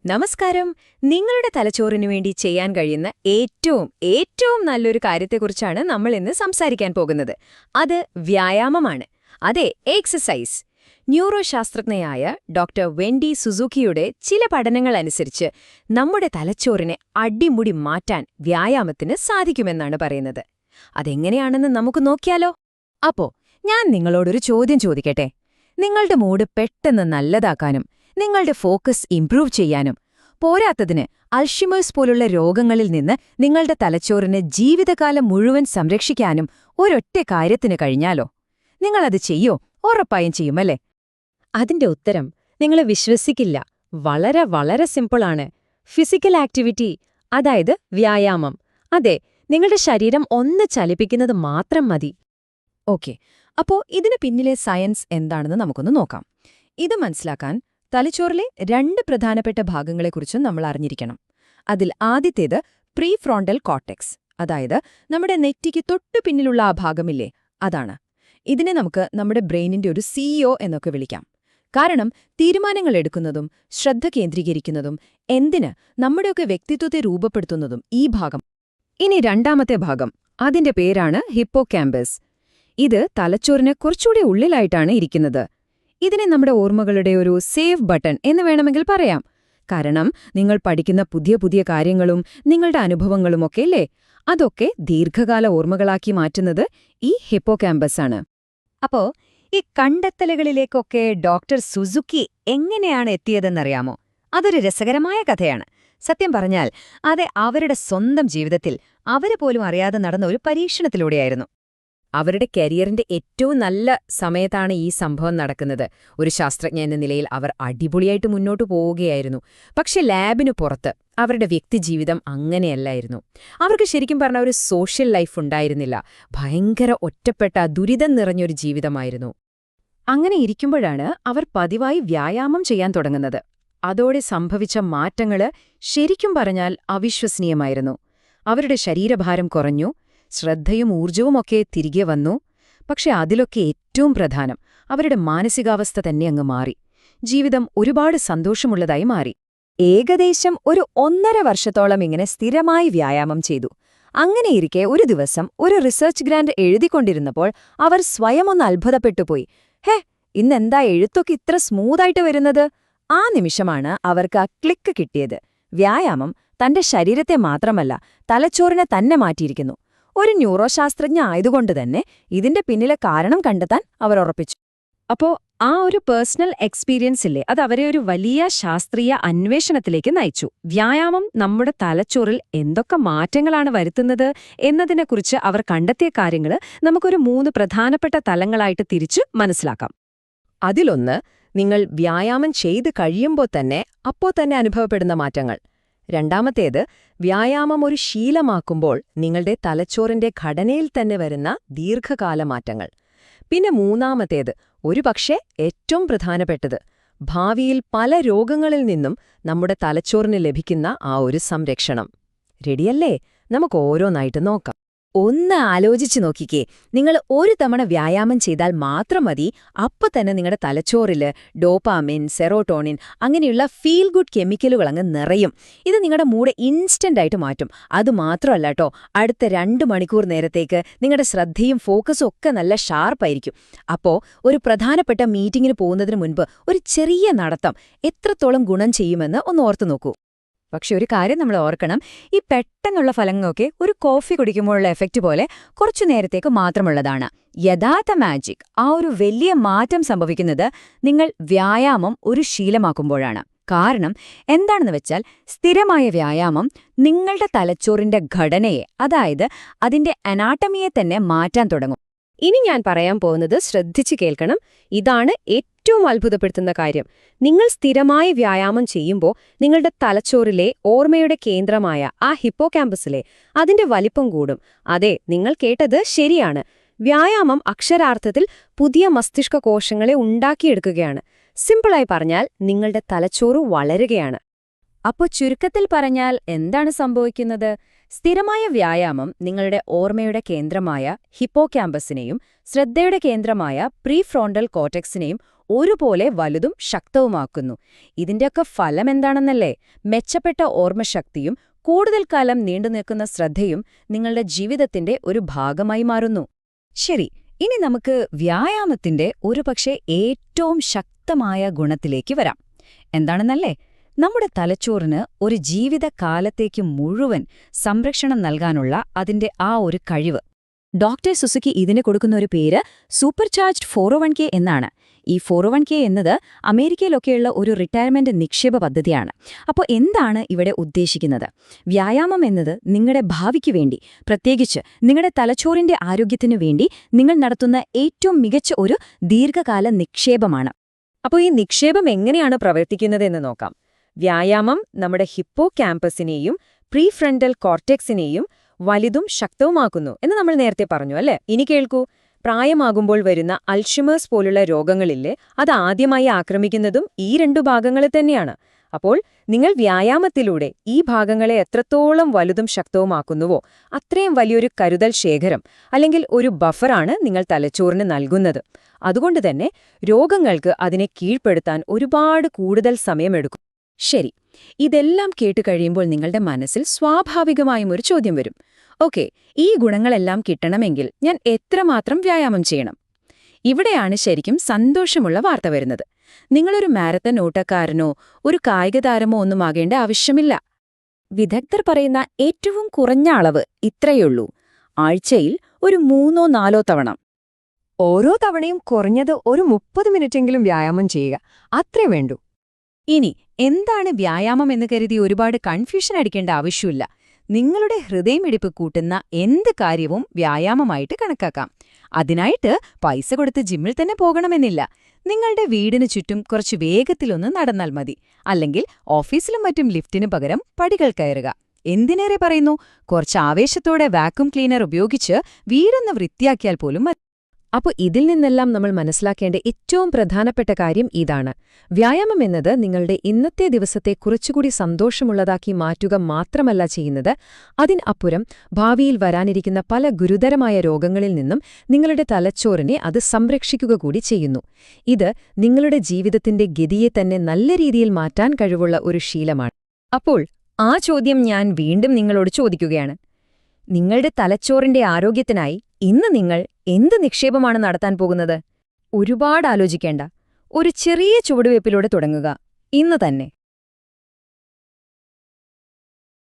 നമസ്കാരം. നിങ്ങളുടെ തലച്ചോറിനു വേണ്ടി ചെയ്യാൻ കഴിയുന്ന ഏറ്റവും നല്ലൊരു കാര്യത്തെക്കുറിച്ചാണ് നമ്മൾ ഇന്ന് സംസാരിക്കാൻ പോകുന്നത്. അത് വ്യായാമമാണ്. അതെ, എക്സസൈസ്. ന്യൂറോശാസ്ത്രജ്ഞയായ ഡോക്ടർ വെൻഡി സുസുക്കിയുടെ ചില പഠനങ്ങൾ അനുസരിച്ച് നമ്മുടെ തലച്ചോറിനെ അടിമുടി മാറ്റാൻ വ്യായാമത്തിന് സാധിക്കുമെന്നാണ് പറയുന്നത്. അതെങ്ങനെയാണെന്ന് നമുക്ക് നോക്കിയാലോ? അപ്പോ ഞാൻ നിങ്ങളോടൊരു ചോദ്യം ചോദിക്കട്ടെ. നിങ്ങളുടെ മൂഡ് പെട്ടെന്ന് നല്ലതാക്കാനും നിങ്ങളുടെ ഫോക്കസ് ഇംപ്രൂവ് ചെയ്യാനും പോരാത്തതിന് അൽഷിമേഴ്സ് പോലുള്ള രോഗങ്ങളിൽ നിന്ന് നിങ്ങളുടെ തലച്ചോറിന് ജീവിതകാലം മുഴുവൻ സംരക്ഷിക്കാനും ഒരൊറ്റ കാര്യത്തിന് കഴിഞ്ഞാലോ? നിങ്ങളത് ചെയ്യോ? ഉറപ്പായും ചെയ്യുമല്ലേ? അതിന്റെ ഉത്തരം നിങ്ങൾ വിശ്വസിക്കില്ല. വളരെ വളരെ സിമ്പിളാണ്. ഫിസിക്കൽ ആക്ടിവിറ്റി, അതായത് വ്യായാമം. അതെ, നിങ്ങളുടെ ശരീരം ഒന്ന് ചലിപ്പിക്കുന്നത് മാത്രം മതി. ഓക്കെ, അപ്പോ ഇതിന് പിന്നിലെ സയൻസ് എന്താണെന്ന് നമുക്കൊന്ന് നോക്കാം. ഇത് മനസ്സിലാക്കാൻ തലച്ചോറിലെ രണ്ട് പ്രധാനപ്പെട്ട ഭാഗങ്ങളെക്കുറിച്ചും നമ്മൾ അറിഞ്ഞിരിക്കണം. അതിൽ ആദ്യത്തേത് പ്രീഫ്രോണ്ടൽ കോർട്ടെക്സ്, അതായത് നമ്മുടെ നെറ്റിക്ക് തൊട്ടു പിന്നിലുള്ള ആ ഭാഗമില്ലേ, അതാണ്. ഇതിനെ നമുക്ക് നമ്മുടെ ബ്രെയിനിന്റെ ഒരു സിഇഒ എന്നൊക്കെ വിളിക്കാം. കാരണം തീരുമാനങ്ങൾ എടുക്കുന്നതും ശ്രദ്ധ കേന്ദ്രീകരിക്കുന്നതും നമ്മുടെയൊക്കെ വ്യക്തിത്വത്തെ രൂപപ്പെടുത്തുന്നതും ഈ ഭാഗം. ഇനി രണ്ടാമത്തെ ഭാഗം, അതിന്റെ പേരാണ് ഹിപ്പോകാമ്പസ്. ഇത് തലച്ചോറിന് കുറച്ചുകൂടി ഉള്ളിലായിട്ടാണ് ഇരിക്കുന്നത്. ഇതിനെ നമ്മുടെ ഓർമ്മകളുടെ ഒരു സേവ് ബട്ടൺ എന്ന് വേണമെങ്കിൽ പറയാം. കാരണം നിങ്ങൾ പഠിക്കുന്ന പുതിയ കാര്യങ്ങളും നിങ്ങളുടെ അനുഭവങ്ങളുമൊക്കെയല്ലേ, അതൊക്കെ ദീർഘകാല ഓർമ്മകളാക്കി മാറ്റുന്നത് ഈ ഹിപ്പോകാമ്പസ് ആണ്. അപ്പോ ഈ കണ്ടെത്തലുകളിലേക്കൊക്കെ ഡോക്ടർ സുസുക്കി എങ്ങനെയാണ് എത്തിയതെന്നറിയാമോ? അതൊരു രസകരമായ കഥയാണ്. സത്യം പറഞ്ഞാൽ അത് അവരുടെ സ്വന്തം ജീവിതത്തിൽ അവര് പോലും അറിയാതെ നടന്ന ഒരു പരീക്ഷണത്തിലൂടെയായിരുന്നു. അവരുടെ കരിയറിന്റെ ഏറ്റവും നല്ല സമയത്താണ് ഈ സംഭവം നടക്കുന്നത്. ഒരു ശാസ്ത്രജ്ഞ എന്ന നിലയിൽ അവർ അടിപൊളിയായിട്ട് മുന്നോട്ടു പോവുകയായിരുന്നു. പക്ഷെ ലാബിനു പുറത്ത് അവരുടെ വ്യക്തിജീവിതം അങ്ങനെയല്ലായിരുന്നു. അവർക്ക് ശരിക്കും പറഞ്ഞ ഒരു സോഷ്യൽ ലൈഫ് ഉണ്ടായിരുന്നില്ല. ഭയങ്കര ഒറ്റപ്പെട്ട ദുരിതം നിറഞ്ഞൊരു ജീവിതമായിരുന്നു. അങ്ങനെ ഇരിക്കുമ്പോഴാണ് അവർ പതിവായി വ്യായാമം ചെയ്യാൻ തുടങ്ങുന്നത്. അതോടെ സംഭവിച്ച മാറ്റങ്ങള് ശരിക്കും പറഞ്ഞാൽ അവിശ്വസനീയമായിരുന്നു. അവരുടെ ശരീരഭാരം കുറഞ്ഞു, ശ്രദ്ധയും ഊർജവുമൊക്കെ തിരികെ വന്നു. പക്ഷെ അതിലൊക്കെ ഏറ്റവും പ്രധാനം അവരുടെ മാനസികാവസ്ഥ തന്നെ അങ്ങ് മാറി. ജീവിതം ഒരുപാട് സന്തോഷമുള്ളതായി മാറി. ഏകദേശം ഒരു 1.5 വർഷത്തോളം ഇങ്ങനെ സ്ഥിരമായി വ്യായാമം ചെയ്തു. അങ്ങനെയിരിക്കെ ഒരു ദിവസം ഒരു റിസർച്ച് ഗ്രാന്റ് എഴുതിക്കൊണ്ടിരുന്നപ്പോൾ അവർ സ്വയം ഒന്ന് അത്ഭുതപ്പെട്ടുപോയി. ഇന്നെന്താ എഴുത്തൊക്കെ ഇത്ര സ്മൂത്തായിട്ട് വരുന്നത്? ആ നിമിഷമാണ് അവർക്ക് ആ ക്ലിക്ക് കിട്ടിയത്. വ്യായാമം തന്റെ ശരീരത്തെ മാത്രമല്ല, തലച്ചോറിനെ തന്നെ മാറ്റിയിരിക്കുന്നു. ഒരു ന്യൂറോശാസ്ത്രജ്ഞ ആയതുകൊണ്ട് തന്നെ ഇതിന്റെ പിന്നിലെ കാരണം കണ്ടെത്താൻ അവർ ഉറപ്പിച്ചു. അപ്പോ ആ ഒരു പേഴ്സണൽ എക്സ്പീരിയൻസ് ഇല്ലേ, അത് അവരെ ഒരു വലിയ ശാസ്ത്രീയ അന്വേഷണത്തിലേക്ക് നയിച്ചു. വ്യായാമം നമ്മുടെ തലച്ചോറിൽ എന്തൊക്കെ മാറ്റങ്ങളാണ് വരുത്തുന്നത് എന്നതിനെക്കുറിച്ച് അവർ കണ്ടെത്തിയ കാര്യങ്ങൾ നമുക്കൊരു 3 പ്രധാനപ്പെട്ട തലങ്ങളായിട്ട് തിരിച്ചു മനസ്സിലാക്കാം. അതിലൊന്ന്, നിങ്ങൾ വ്യായാമം ചെയ്ത് കഴിയുമ്പോൾ തന്നെ അനുഭവപ്പെടുന്ന മാറ്റങ്ങൾ. രണ്ടാമത്തേത്, വ്യായാമം ഒരു ശീലമാക്കുമ്പോൾ നിങ്ങളുടെ തലച്ചോറിന്റെ ഘടനയിൽ തന്നെ വരുന്ന ദീർഘകാല മാറ്റങ്ങൾ. പിന്നെ മൂന്നാമത്തേത്, ഒരുപക്ഷെ ഏറ്റവും പ്രധാനപ്പെട്ടത്, ഭാവിയിൽ പല രോഗങ്ങളിൽ നിന്നും നമ്മുടെ തലച്ചോറിന് ലഭിക്കുന്ന ആ ഒരു സംരക്ഷണം. റെഡിയല്ലേ? നമുക്ക് ഓരോന്നായിട്ട് നോക്കാം. ഒന്ന് ആലോചിച്ചു നോക്കിക്കേ. നിങ്ങൾ ഒരു തവണ വ്യായാമം ചെയ്താൽ മാത്രം മതി, അപ്പൊ തന്നെ നിങ്ങളുടെ തലച്ചോറില് ഡോപാമിൻ, സെറോട്ടോണിൻ അങ്ങനെയുള്ള ഫീൽ ഗുഡ് കെമിക്കലുകൾ അങ്ങ് നിറയും. ഇത് നിങ്ങളുടെ മൂഡ് ഇൻസ്റ്റന്റ് ആയിട്ട് മാറ്റും. അതുമാത്രമല്ല കേട്ടോ, അടുത്ത 2 മണിക്കൂർ നേരത്തേക്ക് നിങ്ങളുടെ ശ്രദ്ധയും ഫോക്കസും ഒക്കെ നല്ല ഷാർപ്പായിരിക്കും. അപ്പോ ഒരു പ്രധാനപ്പെട്ട മീറ്റിംഗിന് പോകുന്നതിന് മുൻപ് ഒരു ചെറിയ നടത്തം എത്രത്തോളം ഗുണം ചെയ്യുമെന്ന് ഒന്ന് ഓർത്തു നോക്കൂ. പക്ഷെ ഒരു കാര്യം നമ്മൾ ഓർക്കണം, ഈ പെട്ടെന്നുള്ള ഫലങ്ങളൊക്കെ ഒരു കോഫി കുടിക്കുമ്പോഴുള്ള എഫക്റ്റ് പോലെ കുറച്ചു നേരത്തേക്ക് മാത്രമുള്ളതാണ്. യഥാർത്ഥ മാജിക്, ആ ഒരു വലിയ മാറ്റം സംഭവിക്കുന്നത് നിങ്ങൾ വ്യായാമം ഒരു ശീലമാക്കുമ്പോഴാണ്. കാരണം എന്താണെന്ന് വെച്ചാൽ, സ്ഥിരമായ വ്യായാമം നിങ്ങളുടെ തലച്ചോറിന്റെ ഘടനയെ, അതായത് അതിന്റെ അനാട്ടമിയെ തന്നെ മാറ്റാൻ തുടങ്ങും. ഇനി ഞാൻ പറയാൻ പോകുന്നത് ശ്രദ്ധിച്ചു കേൾക്കണം. ഇതാണ് ഏറ്റവും അത്ഭുതപ്പെടുത്തുന്ന കാര്യം. നിങ്ങൾ സ്ഥിരമായി വ്യായാമം ചെയ്യുമ്പോൾ നിങ്ങളുടെ തലച്ചോറിലെ ഓർമ്മയുടെ കേന്ദ്രമായ ആ ഹിപ്പോകാമ്പസിലെ അതിന്റെ വലിപ്പം കൂടും. അതെ, നിങ്ങൾ കേട്ടത് ശരിയാണ്. വ്യായാമം അക്ഷരാർത്ഥത്തിൽ പുതിയ മസ്തിഷ്ക കോശങ്ങളെ ഉണ്ടാക്കിയെടുക്കുകയാണ്. സിമ്പിളായി പറഞ്ഞാൽ നിങ്ങളുടെ തലച്ചോറ് വളരുകയാണ്. അപ്പോൾ ചുരുക്കത്തിൽ പറഞ്ഞാൽ എന്താണ് സംഭവിക്കുന്നത്? സ്ഥിരമായ വ്യായാമം നിങ്ങളുടെ ഓർമ്മയുടെ കേന്ദ്രമായ ഹിപ്പോകാമ്പസിനെയും ശ്രദ്ധയുടെ കേന്ദ്രമായ പ്രീഫ്രോണ്ടൽ കോർട്ടെക്സിനെയും ഒരുപോലെ വലുതും ശക്തവുമാക്കുന്നു. ഇതിന്റെയൊക്കെ ഫലം എന്താണെന്നല്ലേ? മെച്ചപ്പെട്ട ഓർമ്മശക്തിയും കൂടുതൽ കാലം നീണ്ടുനിൽക്കുന്ന ശ്രദ്ധയും നിങ്ങളുടെ ജീവിതത്തിന്റെ ഒരു ഭാഗമായി മാറുന്നു. ശരി, ഇനി നമുക്ക് വ്യായാമത്തിന്റെ ഒരുപക്ഷെ ഏറ്റവും ശക്തമായ ഗുണത്തിലേക്ക് വരാം. എന്താണെന്നല്ലേ? നമ്മുടെ തലച്ചോറിന് ഒരു ജീവിതകാലത്തേക്ക് മുഴുവൻ സംരക്ഷണം നൽകാനുള്ള അതിന്റെ ആ ഒരു കഴിവ്. ഡോക്ടർ സുസുക്കി ഇതിന് കൊടുക്കുന്ന ഒരു പേര് സൂപ്പർ ചാർജ്ഡ് 401k എന്നാണ്. ഈ 401k എന്നത് അമേരിക്കയിലൊക്കെയുള്ള ഒരു റിട്ടയർമെന്റ് നിക്ഷേപ പദ്ധതിയാണ്. അപ്പോൾ എന്താണ് ഇവിടെ ഉദ്ദേശിക്കുന്നത്? വ്യായാമം എന്നത് നിങ്ങളുടെ ഭാവിക്ക് വേണ്ടി, പ്രത്യേകിച്ച് നിങ്ങളുടെ തലച്ചോറിന്റെ ആരോഗ്യത്തിനു വേണ്ടി നിങ്ങൾ നടത്തുന്ന ഏറ്റവും മികച്ച ഒരു ദീർഘകാല നിക്ഷേപമാണ്. അപ്പോൾ ഈ നിക്ഷേപം എങ്ങനെയാണ് പ്രവർത്തിക്കുന്നതെന്ന് നോക്കാം. വ്യായാമം നമ്മുടെ ഹിപ്പോ ക്യാമ്പസിനെയും പ്രീഫ്രണ്ടൽ കോർട്ടെക്സിനെയും വലുതും ശക്തവുമാക്കുന്നു എന്ന് നമ്മൾ നേരത്തെ പറഞ്ഞു അല്ലേ? ഇനി കേൾക്കൂ. പ്രായമാകുമ്പോൾ വരുന്ന അൽഷിമേഴ്സ് പോലുള്ള രോഗങ്ങളില്ലേ, അത് ആദ്യമായി ആക്രമിക്കുന്നതും ഈ രണ്ടു ഭാഗങ്ങളെ തന്നെയാണ്. അപ്പോൾ നിങ്ങൾ വ്യായാമത്തിലൂടെ ഈ ഭാഗങ്ങളെ എത്രത്തോളം വലുതും ശക്തവുമാക്കുന്നുവോ അത്രയും വലിയൊരു കരുതൽ ശേഖരം അല്ലെങ്കിൽ ഒരു ബഫറാണ് നിങ്ങൾ തലച്ചോറിന് നൽകുന്നത്. അതുകൊണ്ട് തന്നെ രോഗങ്ങൾക്ക് അതിനെ കീഴ്പ്പെടുത്താൻ ഒരുപാട് കൂടുതൽ സമയമെടുക്കും. ശരി, ഇതെല്ലാം കേട്ടുകഴിയുമ്പോൾ നിങ്ങളുടെ മനസ്സിൽ സ്വാഭാവികമായും ഒരു ചോദ്യം വരും. ഓക്കെ, ഈ ഗുണങ്ങളെല്ലാം കിട്ടണമെങ്കിൽ ഞാൻ എത്രമാത്രം വ്യായാമം ചെയ്യണം? ഇവിടെയാണ് ശരിക്കും സന്തോഷമുള്ള വാർത്ത വരുന്നത്. നിങ്ങളൊരു മാരത്തൺ ഓട്ടക്കാരനോ ഒരു കായികതാരമോ ഒന്നും ആകേണ്ട ആവശ്യമില്ല. വിദഗ്ധർ പറയുന്ന ഏറ്റവും കുറഞ്ഞ അളവ് ഇത്രയുള്ളൂ: ആഴ്ചയിൽ ഒരു 3-4 തവണ. ഓരോ തവണയും കുറഞ്ഞത് ഒരു 30 മിനിറ്റെങ്കിലും വ്യായാമം ചെയ്യുക, അത്രേ വേണ്ടൂ. ഇനി എന്താണ് വ്യായാമം എന്ന് കരുതി ഒരുപാട് കൺഫ്യൂഷൻ അടിക്കേണ്ട ആവശ്യമില്ല. നിങ്ങളുടെ ഹൃദയമിടിപ്പ് കൂട്ടുന്ന എന്ത് കാര്യവും വ്യായാമമായിട്ട് കണക്കാക്കാം. അതിനായിട്ട് പൈസ കൊടുത്ത് ജിമ്മിൽ തന്നെ പോകണമെന്നില്ല. നിങ്ങളുടെ വീടിനു ചുറ്റും കുറച്ച് വേഗത്തിലൊന്ന് നടന്നാൽ മതി. അല്ലെങ്കിൽ ഓഫീസിലും മറ്റും ലിഫ്റ്റിനു പകരം പടികൾ കയറുക. എന്തിനേറെ പറയുന്നു, കുറച്ച് ആവേശത്തോടെ വാക്യൂം ക്ലീനർ ഉപയോഗിച്ച് വീടൊന്ന് വൃത്തിയാക്കിയാൽ പോലും മതി. അപ്പോൾ ഇതിൽ നിന്നെല്ലാം നമ്മൾ മനസ്സിലാക്കേണ്ട ഏറ്റവും പ്രധാനപ്പെട്ട കാര്യം ഇതാണ്: വ്യായാമം എന്നത് നിങ്ങളുടെ ഇന്നത്തെ ദിവസത്തെ കുറച്ചുകൂടി സന്തോഷമുള്ളതാക്കി മാറ്റുക മാത്രമല്ല ചെയ്യുന്നത്, അതിനപ്പുറം ഭാവിയിൽ വരാനിരിക്കുന്ന പല ഗുരുതരമായ രോഗങ്ങളിൽ നിന്നും നിങ്ങളുടെ തലച്ചോറിനെ അത് സംരക്ഷിക്കുക കൂടി ചെയ്യുന്നു. ഇത് നിങ്ങളുടെ ജീവിതത്തിന്റെ ഗതിയെ തന്നെ നല്ല രീതിയിൽ മാറ്റാൻ കഴിവുള്ള ഒരു ശീലമാണ്. അപ്പോൾ ആ ചോദ്യം ഞാൻ വീണ്ടും നിങ്ങളോട് ചോദിക്കുകയാണ്. നിങ്ങളുടെ തലച്ചോറിന്റെ ആരോഗ്യത്തിനായി ഇന്ന് നിങ്ങൾ എന്ത് നിക്ഷേപമാണ് നടത്താൻ പോകുന്നത്? ഒരുപാട് ആലോചിക്കേണ്ട, ഒരു ചെറിയ ചുവടുവയ്പിലൂടെ തുടങ്ങുക, ഇന്ന് തന്നെ.